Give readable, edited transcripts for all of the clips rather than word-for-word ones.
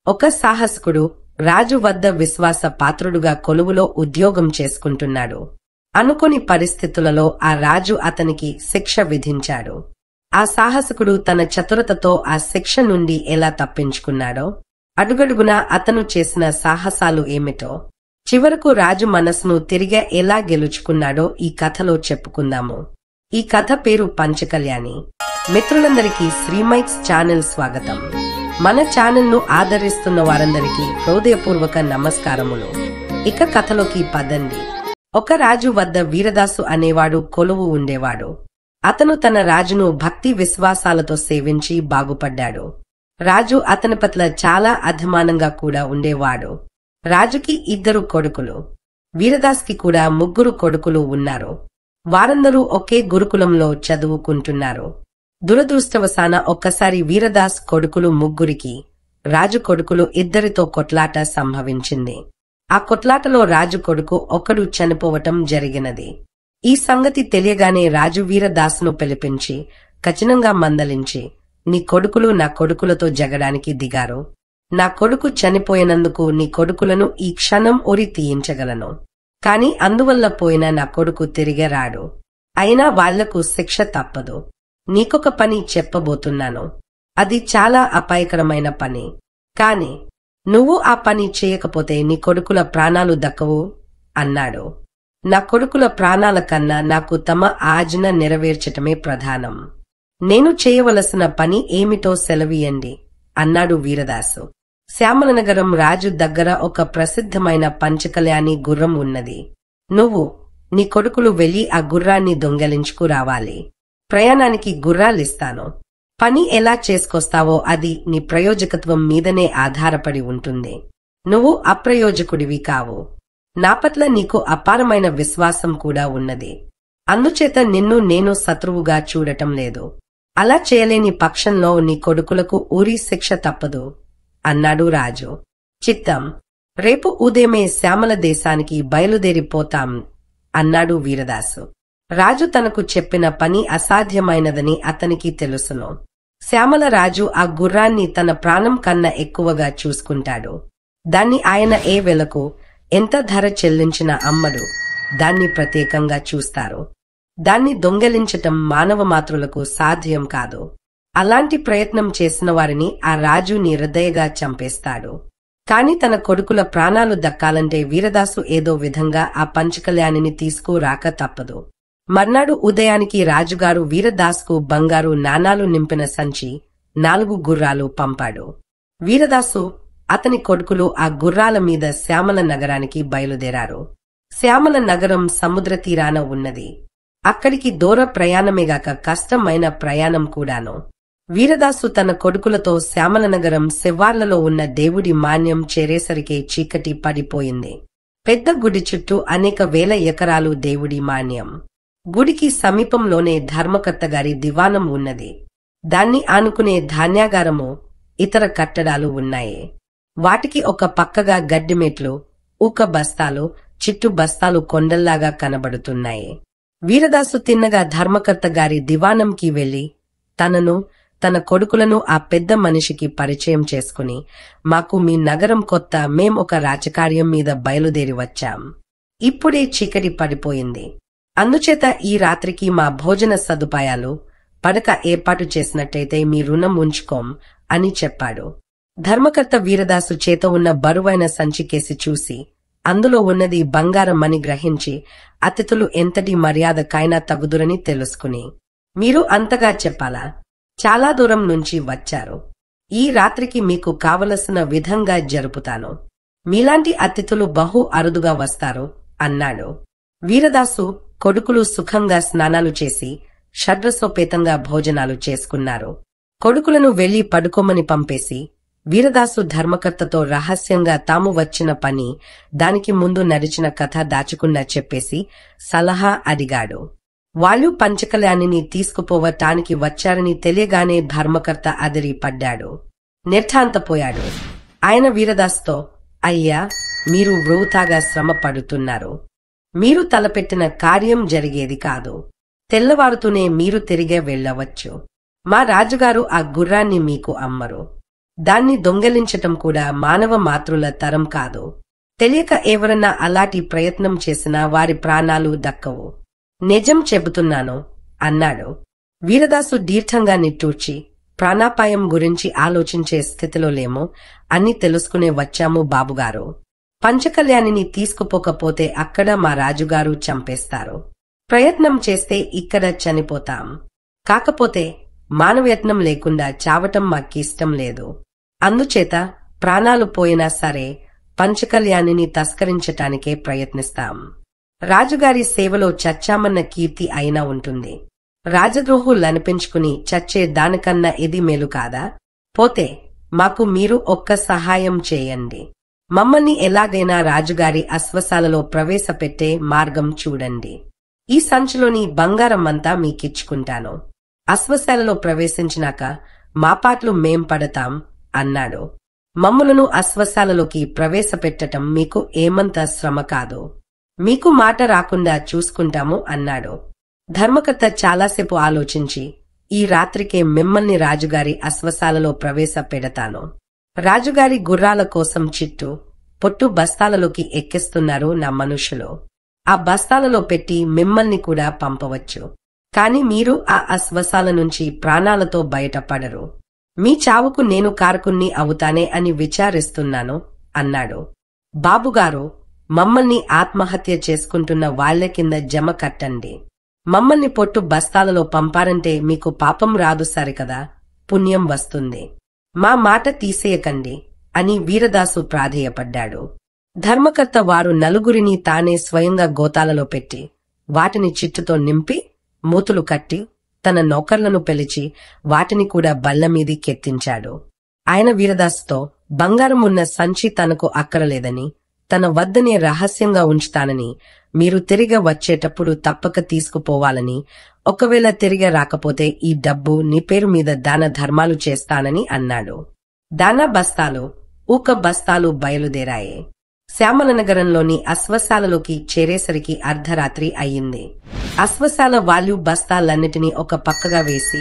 ఒక సాహసకుడు రాజు వద్ద విశ్వాస పాత్రుడుగా కొలువులో ఉద్యోగం చేసుకుంటున్నాడు. అనుకోని పరిస్థితులలో ఆ రాజు అతనికి శిక్ష విధించాడు. ఆ సాహసకుడు తన చతురతతో ఆ శిక్ష నుండి ఎలా తప్పించుకున్నాడో, అడుగడుగునా అతను చేసిన సాహసాలు ఏమిటో, చివరకు రాజు మనసును తిరిగి ఎలా గెలుచుకున్నాడో ఈ కథలో చెప్పుకుందాము. ఈ కథ పేరు పంచకళ్యాణి. మిత్రులందరికీ శ్రీమైక్స్ ఛానల్ స్వాగతం. మన ఛానల్ ను ఆదరిస్తున్న వారందరికీ హృదయపూర్వక నమస్కారములు. ఇక కథలోకి పదండి. ఒక రాజు వద్ద వీరదాసు అనేవాడు కొలువు ఉండేవాడు. అతను తన రాజును భక్తి విశ్వాసాలతో సేవించి బాగుపడ్డాడు. రాజు అతని పట్ల చాలా అభిమానంగా కూడా ఉండేవాడు. రాజుకి 2 కొడుకులు, వీరదాస్కి కూడా 3 కొడుకులు ఉన్నారు. వారందరూ ఒకే గురుకులంలో చదువుకుంటున్నారు. దురదృష్టవశాన ఒక్కసారి వీరదాస్ కొడుకులు 3కి, రాజు కొడుకులు 2తో కొట్లాట సంభవించింది. ఆ కొట్లాటలో రాజు కొడుకు ఒకడు చనిపోవటం జరిగినది. ఈ సంగతి తెలియగానే రాజు వీరదాసును పిలిపించి కఠినంగా మందలించి, నీ కొడుకులు నా కొడుకులతో జగడానికి దిగారు. నా కొడుకు చనిపోయినందుకు నీ కొడుకులను ఈ క్షణం ఉరి తీయించగలను. కాని అందువల్ల పోయిన నా కొడుకు తిరిగి రాడు. అయినా వాళ్లకు శిక్ష తప్పదు. నీకొక పని చెప్పబోతున్నాను. అది చాలా అపాయకరమైన పని. కాని నువ్వు ఆ పని చేయకపోతే నీ కొడుకుల ప్రాణాలు దక్కవు అన్నాడు. నా కొడుకుల ప్రాణాల కన్నా నాకు తమ ఆజ్ఞ నెరవేర్చటమే ప్రధానం. నేను చేయవలసిన పని ఏమిటో సెలవీయండి అన్నాడు వీరదాసు. శ్యామలనగరం రాజు దగ్గర ఒక ప్రసిద్ధమైన పంచకళ్యాణి గుర్రం ఉన్నది. నువ్వు నీ కొడుకులు వెళ్లి ఆ గుర్రాన్ని దొంగలించుకు రావాలి. ప్రయాణానికి గుర్రాలిస్తాను. పని ఎలా చేసుకొస్తావో అది నీ ప్రయోజకత్వం మీదనే ఆధారపడి ఉంటుంది. నువ్వు అప్రయోజకుడివి కావు. నా పట్ల నీకు అపారమైన విశ్వాసం కూడా ఉన్నది. అందుచేత నిన్ను నేను శత్రువుగా చూడటం లేదు. అలా చేయలేని పక్షంలో నీ కొడుకులకు ఊరి శిక్ష తప్పదు అన్నాడు రాజు. చిత్తం, రేపు ఉదయమే శ్యామల దేశానికి బయలుదేరిపోతాం అన్నాడు వీరదాసు. రాజు తనకు చెప్పిన పని అసాధ్యమైనదని అతనికి తెలుసును. శ్యామల రాజు ఆ గుర్రాన్ని తన ప్రాణం కన్నా ఎక్కువగా చూసుకుంటాడు. దాన్ని ఆయన ఏ వెలకు ఎంత ధర చెల్లించినా అమ్మడు. దాన్ని ప్రత్యేకంగా చూస్తారు. దాన్ని దొంగలించటం మానవ మాతృలకు సాధ్యం కాదు. అలాంటి ప్రయత్నం చేసిన వారిని ఆ రాజు నిర్దయగా చంపేస్తాడు. కాని తన కొడుకుల ప్రాణాలు దక్కాలంటే వీరదాసు ఏదో విధంగా ఆ పంచకళ్యాణిని తీసుకురాక తప్పదు. మర్నాడు ఉదయానికి రాజుగారు వీరదాస్కు బంగారు నాణాలు నింపిన సంచి, 4 గుర్రాలు పంపాడు. వీరదాసు, అతని కొడుకులు ఆ గుర్రాల మీద శ్యామల నగరానికి బయలుదేరారు. శ్యామల నగరం సముద్ర తీరాన ఉన్నది. అక్కడికి దూర ప్రయాణమేగాక కష్టమైన ప్రయాణం కూడాను. వీరదాసు తన కొడుకులతో శ్యామల నగరం శివార్లలో ఉన్న దేవుడి మాన్యం చేరేసరికే చీకటి పడిపోయింది. పెద్ద గుడి చుట్టూ అనేక వేల ఎకరాలు దేవుడి మాన్యం. గుడికి సమీపంలోనే ధర్మకర్త గారి దివాణం ఉన్నది. దాన్ని ఆనుకునే ధాన్యాగారము, ఇతర కట్టడాలు ఉన్నాయి. వాటికి ఒక పక్కగా గడ్డిమెట్లు, ఊక బస్తాలు, చిట్టు బస్తాలు కొండల్లాగా కనబడుతున్నాయి. వీరదాసు తిన్నగా ధర్మకర్త గారి దివాణంకి వెళ్లి తనను, తన కొడుకులను ఆ పెద్ద మనిషికి పరిచయం చేసుకుని, మాకు మీ నగరం కొత్త, మేం ఒక రాజకార్యం మీద బయలుదేరి వచ్చాం. ఇప్పుడే చీకటి పడిపోయింది. అందుచేత ఈ రాత్రికి మా భోజన సదుపాయాలు, పడక ఏర్పాటు చేసినట్టయితే మీ రుణం ఉంచుకోం అని చెప్పాడు. ధర్మకర్త వీరదాసు చేత ఉన్న బరువైన సంచికేసి చూసి అందులో ఉన్నది బంగారమని గ్రహించి అతిథులు ఎంతటి మర్యాదకైనా తగుదురని తెలుసుకుని, మీరు అంతగా చెప్పాలా? చాలా దూరం నుంచి వచ్చారు. ఈ రాత్రికి మీకు కావలసిన విధంగా జరుపుతాను. మీలాంటి అతిథులు బహు అరుదుగా వస్తారు అన్నాడు. వీరదాసు కొడుకులు సుఖంగా స్నానాలు చేసి షడ్రసోపేతంగా భోజనాలు చేసుకున్నారు. కొడుకులను వెళ్లి పడుకోమని పంపేసి వీరదాసు ధర్మకర్తతో రహస్యంగా తాము వచ్చిన పని, దానికి ముందు నడిచిన కథ దాచకుండా చెప్పేసి సలహా అడిగాడు. వాళ్ళు పంచకళ్యాణిని తీసుకుపోవటానికి వచ్చారని తెలియగానే ధర్మకర్త అదిరి పడ్డాడు. నిర్ఘాంతపోయాడు. ఆయన వీరదాస్తో, అయ్యా, మీరు వృథాగా శ్రమ పడుతున్నారు. మీరు తలపెట్టిన కార్యం జరిగేది కాదు. తెల్లవారుతూనే మీరు తిరిగే వెళ్లవచ్చు. మా రాజుగారు ఆ గుర్రాన్ని మీకు అమ్మరు. దాన్ని దొంగిలించటం కూడా మానవ మాతృల తరం కాదు. తెలియక ఎవరన్నా అలాంటి ప్రయత్నం చేసినా వారి ప్రాణాలు దక్కవు. నిజం చెబుతున్నాను అన్నాడు. వీరదాసు దీర్ఘంగా నిట్టూర్చి, ప్రాణాపాయం గురించి ఆలోచించే స్థితిలో లేము, అన్నీ తెలుసుకునే వచ్చాము బాబుగారు. పంచకళ్యాణిని తీసుకుపోకపోతే అక్కడ మా రాజుగారు చంపేస్తారు. ప్రయత్నం చేస్తే ఇక్కడ చనిపోతాం. కాకపోతే మానవయత్నం లేకుండా చావటం మాకిష్టం లేదు. అందుచేత ప్రాణాలు పోయినా సరే పంచకళ్యాణిని తస్కరించటానికే ప్రయత్నిస్తాం. రాజుగారి సేవలో చచ్చామన్న కీర్తి అయినా ఉంటుంది. రాజద్రోహులనిపించుకుని చచ్చే దానికన్నా ఇది మేలు కాదా? పోతే మాకు మీరు ఒక్క సహాయం చేయండి. మమ్మల్ని ఎలాగైనా రాజుగారి అశ్వశాలలో ప్రవేశపెట్టే మార్గం చూడండి. ఈ సంచిలోని బంగారమంతా మీకిచ్చుకుంటాను. అశ్వశాలలో ప్రవేశించినాక మా పాటలు మేం పడతాం అన్నాడు. మమ్ములను అశ్వశాలలోకి ప్రవేశపెట్టటం మీకు ఏమంత శ్రమ కాదు. మీకు మాట రాకుండా చూసుకుంటాము అన్నాడు. ధర్మకర్త చాలాసేపు ఆలోచించి, ఈ రాత్రికే మిమ్మల్ని రాజుగారి అశ్వశాలలో ప్రవేశపెడతాను. రాజుగారి గుర్రాల కోసం చిట్టు పొట్టు బస్తాలలోకి ఎక్కిస్తున్నారు నా మనుషులు. ఆ బస్తాలలో పెట్టి మిమ్మల్ని కూడా పంపవచ్చు. కాని మీరు ఆ అశ్వశాల నుంచి ప్రాణాలతో బయటపడరు. మీ చావుకు నేను కారకుణ్ణి అవుతానే అని విచారిస్తున్నాను అన్నాడు. బాబుగారు, మమ్మల్ని ఆత్మహత్య చేసుకుంటున్న వాళ్ల కింద జమ కట్టండి. మమ్మల్ని పొట్టు బస్తాలలో పంపారంటే మీకు పాపం రాదు సరికదా, పుణ్యం వస్తుంది. మా మాట తీసేయకండి అని వీరదాసు ప్రాధేయపడ్డాడు. ధర్మకర్త వారు నలుగురిని తానే స్వయంగా గోతాలలో పెట్టి వాటిని చిట్టుతో నింపి మూతులు కట్టి తన నౌకర్లను పిలిచి వాటిని కూడా బల్లమీది కెత్తించాడు. ఆయన వీరదాసుతో, బంగారం ఉన్న సంచి తనకు అక్కరలేదని, తన వద్దనే రహస్యంగా ఉంచుతానని, మీరు తిరిగి వచ్చేటప్పుడు తప్పక తీసుకుపోవాలని, ఒకవేళ తిరిగి రాకపోతే ఈ డబ్బు నీ పేరు మీద దాన ధర్మాలు చేస్తానని అన్నాడు. దానా బస్తాలు, ఊక బస్తాలు బయలుదేరాయి. శ్యామలనగరంలోని అశ్వశాలలోకి చేరేసరికి అర్ధరాత్రి అయ్యింది. అశ్వశాల వాళ్ళు బస్తాలన్నిటినీ ఒక పక్కగా వేసి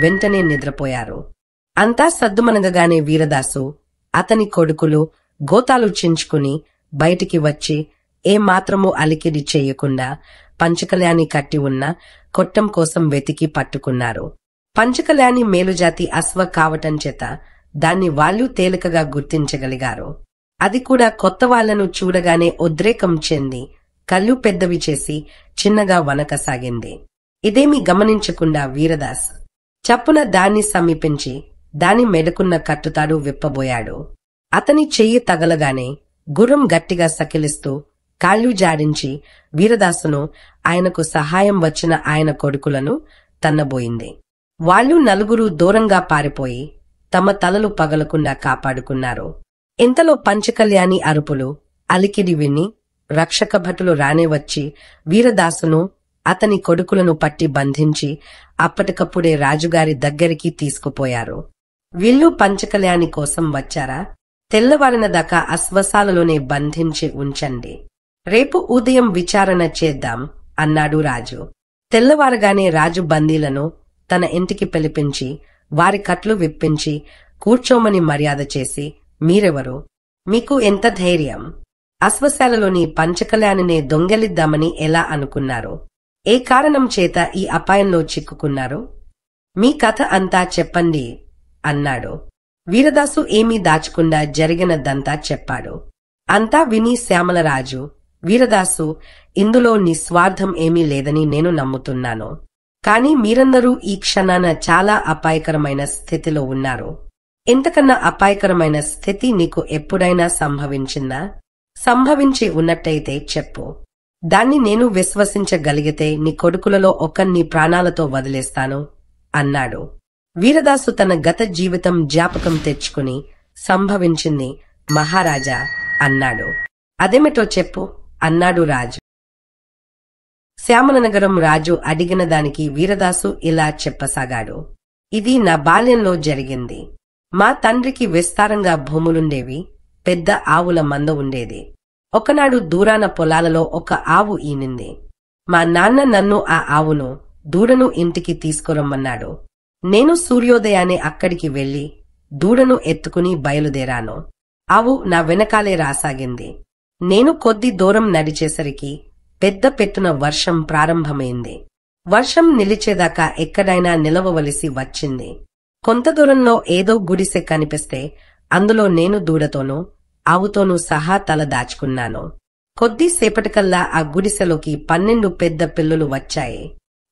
వెంటనే నిద్రపోయారు. అంతా సద్దుమనగగానే వీరదాసు, అతని కొడుకులు గోతాలు చించుకుని బయటికి వచ్చి ఏమాత్రమూ అలికిడి చేయకుండా పంచకళ్యాణి కట్టి ఉన్న కొట్టం కోసం వెతికి పట్టుకున్నారు. పంచకళ్యాణి మేలుజాతి అశ్వ కావటం చేత దాన్ని వాళ్ళు తేలికగా గుర్తించగలిగారు. అది కూడా కొత్త వాళ్లను చూడగానే ఉద్రేకం చెంది కళ్ళు పెద్దవి చేసి చిన్నగా వనకసాగింది. ఇదేమీ గమనించకుండా వీరదాస్ చప్పున దాన్ని సమీపించి దాని మెడకున్న కట్టుతాడు విప్పబోయాడు. అతని చెయ్యి తగలగానే గుర్రం గట్టిగా సకిలిస్తూ కాళ్ళు జాడించి వీరదాసును, ఆయనకు సహాయం వచ్చిన ఆయన కొడుకులను తన్నబోయింది. వాళ్ళు నలుగురు దూరంగా పారిపోయి తమ తలలు పగలకుండా కాపాడుకున్నారు. ఇంతలో పంచకళ్యాణి అరుపులు, అలికిడి విని రక్షక భటులు రానే వచ్చి వీరదాసును, అతని కొడుకులను పట్టి బంధించి అప్పటికప్పుడే రాజుగారి దగ్గరికి తీసుకుపోయారు. వీళ్ళు పంచకళ్యాణి కోసం వచ్చారా? తెల్లవారిన దాకా అశ్వశాలలోనే బంధించి ఉంచండి. రేపు ఉదయం విచారణ చేద్దాం అన్నాడు రాజు. తెల్లవారగానే రాజు బందీలను తన ఇంటికి పిలిపించి వారి కట్లు విప్పించి కూర్చోమని మర్యాద చేసి, మీరెవరు? మీకు ఎంత ధైర్యం? అశ్వశాలలోని పంచకళ్యాణినే దొంగలిద్దామని ఎలా అనుకున్నారు? ఏ కారణం చేత ఈ అపాయంలో చిక్కుకున్నారు? మీ కథ అంతా చెప్పండి అన్నాడు. వీరదాసు ఏమీ దాచకుండా జరిగినదంతా చెప్పాడు. అంతా విని శ్యామలరాజు, వీరదాసు, ఇందులో నిస్వార్థం ఏమీ లేదని నేను నమ్ముతున్నాను. కాని మీరందరూ ఈ క్షణాన చాలా అపాయకరమైన స్థితిలో ఉన్నారు. ఇంతకన్నా అపాయకరమైన స్థితి నీకు ఎప్పుడైనా సంభవించిందా? సంభవించి ఉన్నట్టయితే చెప్పు. దాన్ని నేను విశ్వసించగలిగితే నీ కొడుకులలో ఒకరిని ప్రాణాలతో వదిలేస్తాను అన్నాడు. వీరదాసు తన గత జీవితం జ్ఞాపకం తెచ్చుకుని, సంభవించింది మహారాజా అన్నాడు. అదేమిటో చెప్పు అన్నాడు రాజు. శ్యామలనగరం రాజు అడిగిన దానికి వీరదాసు ఇలా చెప్పసాగాడు. ఇది నా బాల్యంలో జరిగింది. మా తండ్రికి విస్తారంగా భూములుండేవి. పెద్ద ఆవుల మంద ఉండేది. ఒకనాడు దూరాన పొలాలలో ఒక ఆవు ఈనింది. మా నాన్న నన్ను, ఆ ఆవును, దూడను ఇంటికి తీసుకురమ్మన్నాడు. నేను సూర్యోదయాన్నే అక్కడికి వెళ్లి దూడను ఎత్తుకుని బయలుదేరాను. ఆవు నా వెనకాలే రాసాగింది. నేను కొద్ది దూరం నడిచేసరికి పెద్ద పెట్టున వర్షం ప్రారంభమైంది. వర్షం నిలిచేదాకా ఎక్కడైనా నిలవవలసి వచ్చింది. కొంత దూరంలో ఏదో గుడిసె కనిపిస్తే అందులో నేను దూడతోనూ ఆవుతోనూ సహా తల దాచుకున్నాను. కొద్దిసేపటికల్లా ఆ గుడిసెలోకి 12 పెద్ద పిల్లులు వచ్చాయి.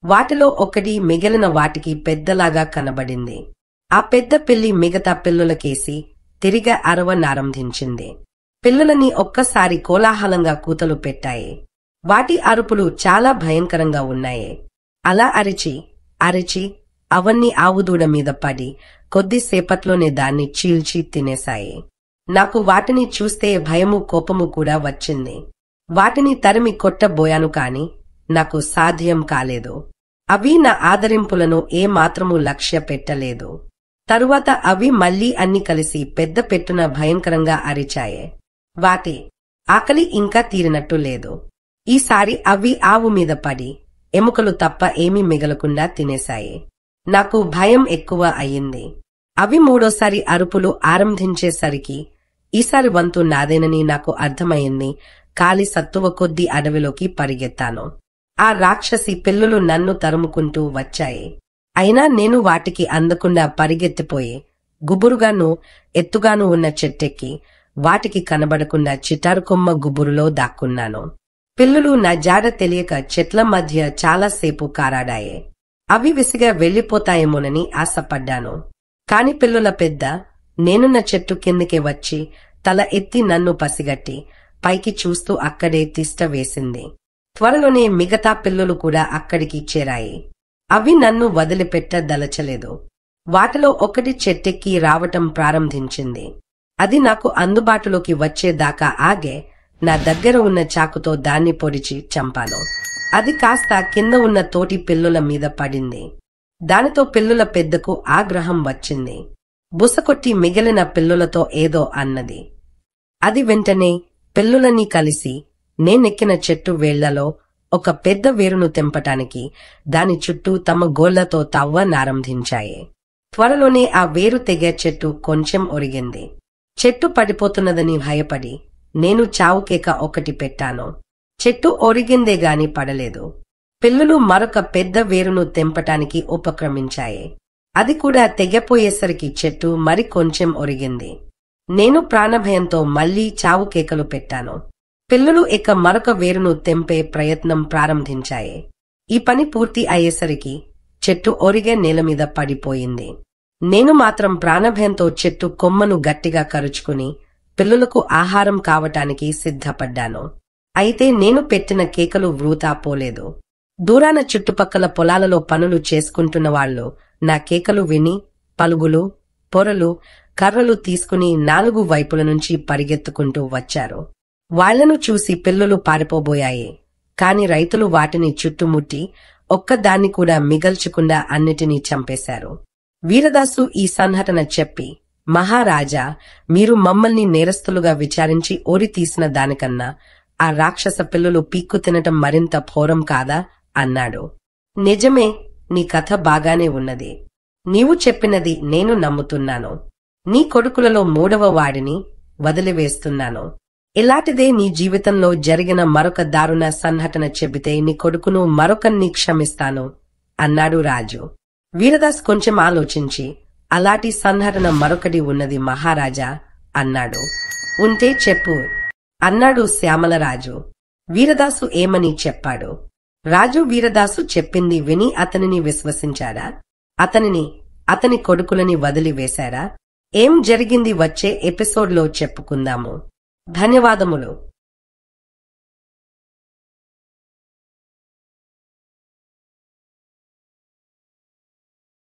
వాటిలో ఒకటి మిగిలిన వాటికి పెద్దలాగా కనబడింది. ఆ పెద్ద పిల్లి మిగతా పిల్లులకేసి తిరిగి అరవనారంభించింది. పిల్లులని ఒక్కసారి కోలాహలంగా కూతలు పెట్టాయి. వాటి అరుపులు చాలా భయంకరంగా ఉన్నాయి. అలా అరిచి అరిచి అవన్నీ ఆవుదూడ మీద పడి కొద్దిసేపట్లోనే దాన్ని చీల్చి తినేశాయి. నాకు వాటిని చూస్తే భయము కోపము కూడా వచ్చింది. వాటిని తరిమి కొట్టబోయాను కాని నాకు సాధ్యం కాలేదు. అవి నా ఆదరింపులను ఏమాత్రము లక్ష్య పెట్టలేదు. తరువాత అవి మళ్లీ అన్ని కలిసి పెద్ద పెట్టున భయంకరంగా అరిచాయి. వాటి ఆకలి ఇంకా తీరినట్టు లేదు. ఈసారి అవి ఆవు మీద పడి ఎముకలు తప్ప ఏమీ మిగలకుండా తినేశాయి. నాకు భయం ఎక్కువ అయింది. అవి మూడోసారి అరుపులు ఆరంభించేసరికి ఈసారి వంతు నాదేనని నాకు అర్థమైంది. కాలి సత్తువ కొద్దీ అడవిలోకి పరిగెత్తాను. ఆ రాక్షసి పిల్లులు నన్ను తరుముకుంటూ వచ్చాయి. అయినా నేను వాటికి అందకుండా పరిగెత్తిపోయి గుబురుగాను ఎత్తుగాను ఉన్న చెట్టెక్కి వాటికి కనబడకుండా చిటారుకొమ్మ గుబురులో దాక్కున్నాను. పిల్లులు నా జాడ తెలియక చెట్ల మధ్య చాలాసేపు కారాడాయి. అవి విసిగా వెళ్లిపోతాయేమోనని ఆశపడ్డాను. కాని పిల్లుల పెద్ద నేనున్న చెట్టు కిందికి వచ్చి తల ఎత్తి నన్ను పసిగట్టి పైకి చూస్తూ అక్కడే తిష్ట వేసింది. త్వరలోనే మిగతా పిల్లులు కూడా అక్కడికి చేరాయి. అవి నన్ను వదిలిపెట్టదలచలేదు. వాటిలో ఒకటి చెట్టెక్కి రావటం ప్రారంభించింది. అది నాకు అందుబాటులోకి వచ్చేదాకా ఆగే నా దగ్గర ఉన్న చాకుతో దాన్ని పొడిచి చంపాను. అది కాస్త కింద ఉన్న తోటి పిల్లుల మీద పడింది. దానితో పిల్లుల పెద్దకు ఆగ్రహం వచ్చింది. బుసకొట్టి మిగిలిన పిల్లులతో ఏదో అన్నది. అది వెంటనే పిల్లులన్నీ కలిసి నేనెక్కిన చెట్టు వేళ్లలో ఒక పెద్ద వేరును తెంపటానికి దాని చుట్టూ తమ గోళ్లతో తవ్వనారంభించాయి. త్వరలోనే ఆ వేరు తెగే చెట్టు కొంచెం ఒరిగింది. చెట్టు పడిపోతున్నదని భయపడి నేను చావుకేక ఒకటి పెట్టాను. చెట్టు ఒరిగిందే గాని పడలేదు. పిల్లులు మరొక పెద్ద వేరును తెంపటానికి ఉపక్రమించాయి. అది కూడా తెగపోయేసరికి చెట్టు మరి కొంచెం ఒరిగింది. నేను ప్రాణభయంతో మళ్లీ చావు కేకలు పెట్టాను. పిల్లులు ఇక మరొక వేరును తెంపే ప్రయత్నం ప్రారంభించాయి. ఈ పని పూర్తి అయ్యేసరికి చెట్టు ఒరిగే నేలమీద పడిపోయింది. నేను మాత్రం ప్రాణభయంతో చెట్టు కొమ్మను గట్టిగా కరుచుకుని పిల్లులకు ఆహారం కావటానికి సిద్ధపడ్డాను. అయితే నేను పెట్టిన కేకలు వృథా పోలేదు. దూరాన చుట్టుపక్కల పొలాలలో పనులు చేసుకుంటున్న వాళ్లు నా కేకలు విని పలుగులు, పొరలు, కర్రలు తీసుకుని 4 వైపుల నుంచి పరిగెత్తుకుంటూ వచ్చారు. వాళ్లను చూసి పిల్లులు పారిపోబోయాయి. కాని రైతులు వాటిని చుట్టుముట్టి ఒక్కదాన్ని కూడా మిగల్చకుండా అన్నిటినీ చంపేశారు. వీరదాసు ఈ సంఘటన చెప్పి, మహారాజా, మీరు మమ్మల్ని నేరస్తులుగా విచారించి ఓరి తీసిన దానికన్నా ఆ రాక్షస పిల్లులు పీక్కు తినటం మరింత ఘోరం కాదా అన్నాడు. నిజమే, నీ కథ బాగానే ఉన్నది. నీవు చెప్పినది నేను నమ్ముతున్నాను. నీ కొడుకులలో 3వ వాడిని వదిలివేస్తున్నాను. ఇలాంటిదే నీ జీవితంలో జరిగిన మరొక దారుణ సంఘటన చెబితే నీ కొడుకును మరొకన్ని క్షమిస్తాను అన్నాడు రాజు. వీరదాస్ కొంచెం ఆలోచించి, అలాంటి సంఘటన మరొకటి ఉన్నది మహారాజా అన్నాడు. ఉంటే చెప్పు అన్నాడు శ్యామలరాజు. వీరదాసు ఏమని చెప్పాడు. రాజు వీరదాసు చెప్పింది విని అతనిని విశ్వసించాడా? అతని కొడుకులని వదిలివేశారా? ఏం జరిగింది వచ్చే ఎపిసోడ్లో చెప్పుకుందాము. ధన్యవాదములు.